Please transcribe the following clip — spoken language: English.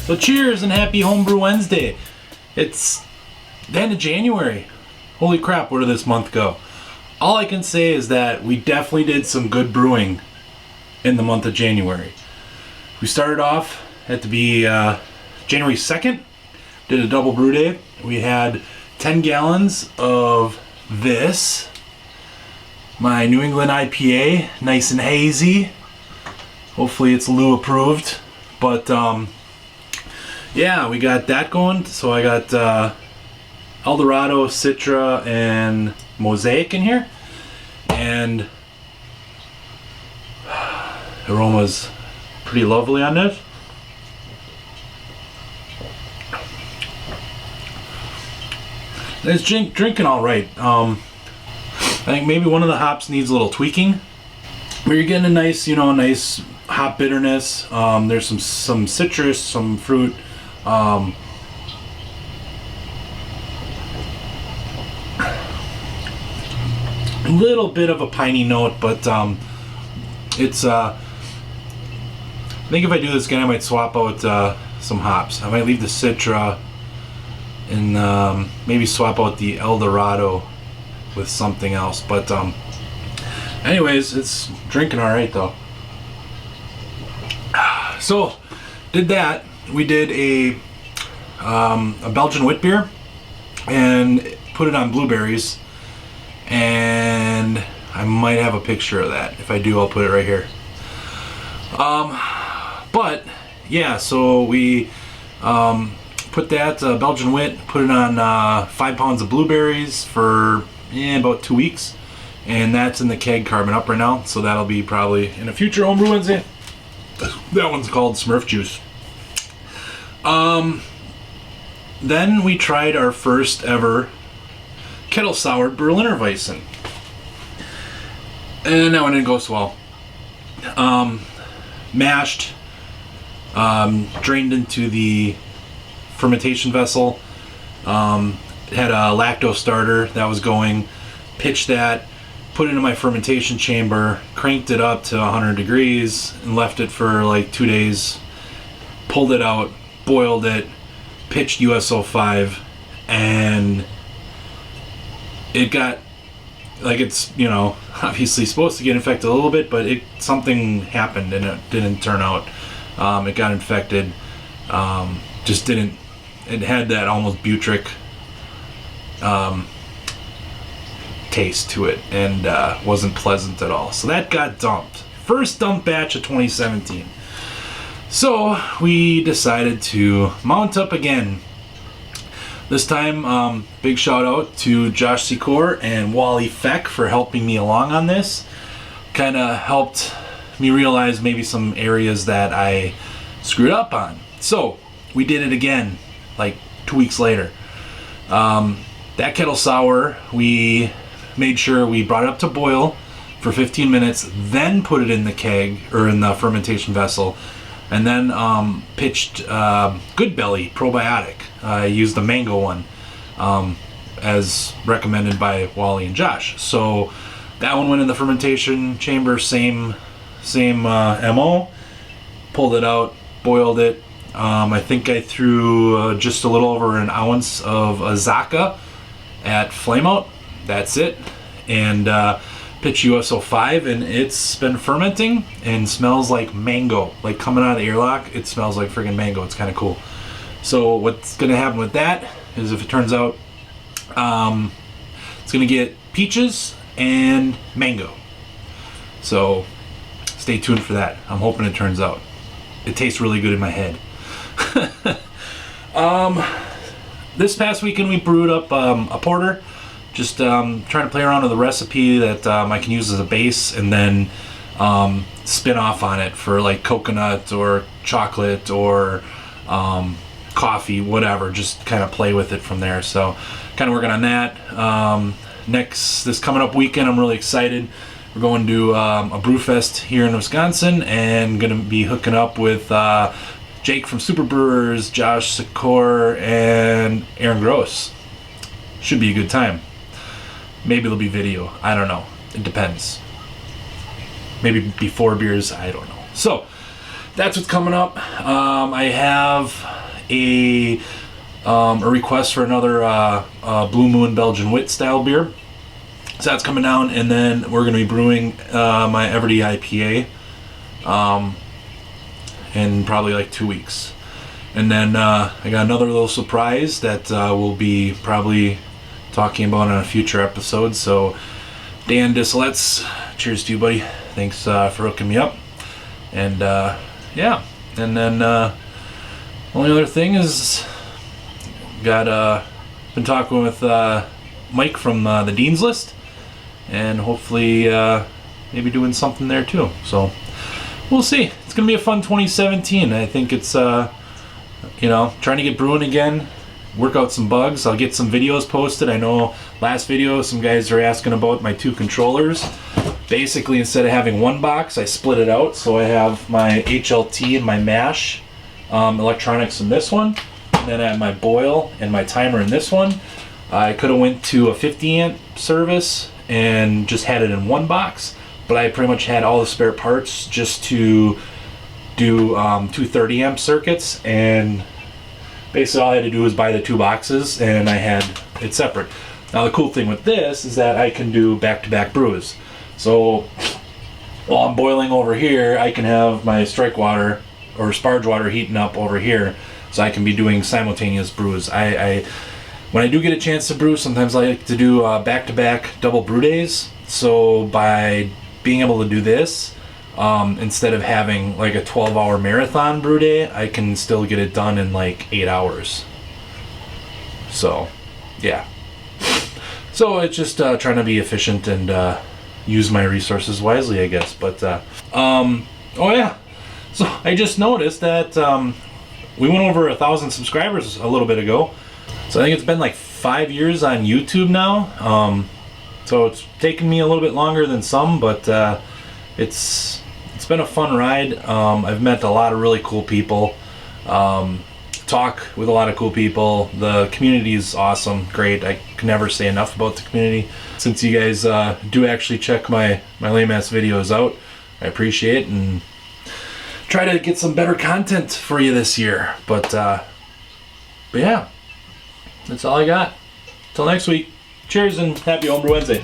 So cheers and happy Homebrew Wednesday. It's the end of January. Holy crap, where did this month go? All I can say is that we definitely did some good brewing in the month of January. We started off at January 2nd, did a double brew day. We had 10 gallons of this, my New England IPA, nice and hazy. Hopefully it's Lou approved, but yeah, we got that going. So I got Eldorado, Citra, and Mosaic in here, and the aroma's pretty lovely on this. It's drinking all right. I think maybe one of the hops needs a little tweaking, but you're getting a nice, nice hop bitterness. There's some citrus, some fruit. A little bit of a piney note, but it's I think if I do this again, I might swap out some hops. I might leave the Citra and maybe swap out the Eldorado with something else. But anyways, it's drinking all right though. So did that. We did a Belgian wheat beer and put it on blueberries, and I might have a picture of that. If I do, I'll put it right here. But yeah, so we put that Belgian wheat, put it on 5 pounds of blueberries for about 2 weeks, and that's in the keg carbon up right now. So that'll be probably in a future Homebrew Wednesday. That one's called Smurf Juice. Then we tried our first ever Kettle soured Berliner Weissen, and that one didn't go so well. Mashed, drained into the fermentation vessel, had a lacto starter that was going, pitched that, put it into my fermentation chamber, cranked it up to 100 degrees and left it for like 2 days, pulled it out, boiled it, pitched USO5, and it got, like, it's, obviously supposed to get infected a little bit, but something happened and it didn't turn out. It got infected, just didn't, it had that almost butyric taste to it, and wasn't pleasant at all. So that got dumped. First dump batch of 2017. So we decided to mount up again. This time, big shout out to Josh Secaur and Wally Feck for helping me along on this. Kind of helped me realize maybe some areas that I screwed up on. So we did it again, like 2 weeks later. That kettle sour, we made sure we brought it up to boil for 15 minutes, then put it in the keg or in the fermentation vessel, and then pitched Good Belly probiotic. I used the mango one as recommended by Wally and Josh. So that one went in the fermentation chamber, same MO. Pulled it out, boiled it. I think I threw just a little over an ounce of Azaka at flameout. That's it. And pitch USO5, and it's been fermenting and smells like mango. Like coming out of the airlock, it smells like friggin' mango. It's kind of cool. So what's going to happen with that is, if it turns out, it's going to get peaches and mango. So stay tuned for that. I'm hoping it turns out. It tastes really good in my head. This past weekend we brewed up a porter. Just trying to play around with a recipe that I can use as a base, and then spin off on it for like coconut or chocolate or coffee, whatever. Just kind of play with it from there. So kind of working on that. This coming up weekend, I'm really excited. We're going to a brew fest here in Wisconsin, and going to be hooking up with Jake from Super Brewers, Josh Secaur, and Aaron Gross. Should be a good time. Maybe there'll be video. I don't know. It depends. Maybe before beers. I don't know. So that's what's coming up. I have a request for another Blue Moon Belgian Wit style beer. So that's coming down, and then we're going to be brewing my NE IPA in probably like 2 weeks. And then I got another little surprise that we'll be probably talking about on a future episode. So Dan Disseletts, cheers to you, buddy. Thanks for hooking me up. And yeah, and then only other thing is got been talking with Mike from the Dean's List, and hopefully maybe doing something there too. So we'll see. It's gonna be a fun 2017. I think it's you know, trying to get brewing again, work out some bugs. I'll get some videos posted. I know last video some guys are asking about my 2 controllers. Basically, instead of having one box, I split it out, so I have my HLT and my mash electronics in this one, and then I have my boil and my timer in this one. I could have went to a 50 amp service and just had it in one box, but I pretty much had all the spare parts just to do 2 30 amp circuits, and basically all I had to do was buy the 2 boxes, and I had it separate. Now the cool thing with this is that I can do back-to-back brews. So while I'm boiling over here, I can have my strike water or sparge water heating up over here, so I can be doing simultaneous brews. When I do get a chance to brew, sometimes I like to do back-to-back double brew days. So by being able to do this, instead of having like a 12-hour marathon brew day, I can still get it done in like 8 hours. So yeah, so it's just trying to be efficient and use my resources wisely, I guess. But oh yeah, so I just noticed that we went over 1,000 subscribers a little bit ago. So I think it's been like 5 years on YouTube now. So it's taken me a little bit longer than some, but it's been a fun ride. I've met a lot of really cool people, talk with a lot of cool people. The community is awesome, great. I can never say enough about the community. Since you guys do actually check my lame ass videos out, I appreciate it, and try to get some better content for you this year. But yeah, that's all I got. Till next week, cheers and happy Homebrew Wednesday.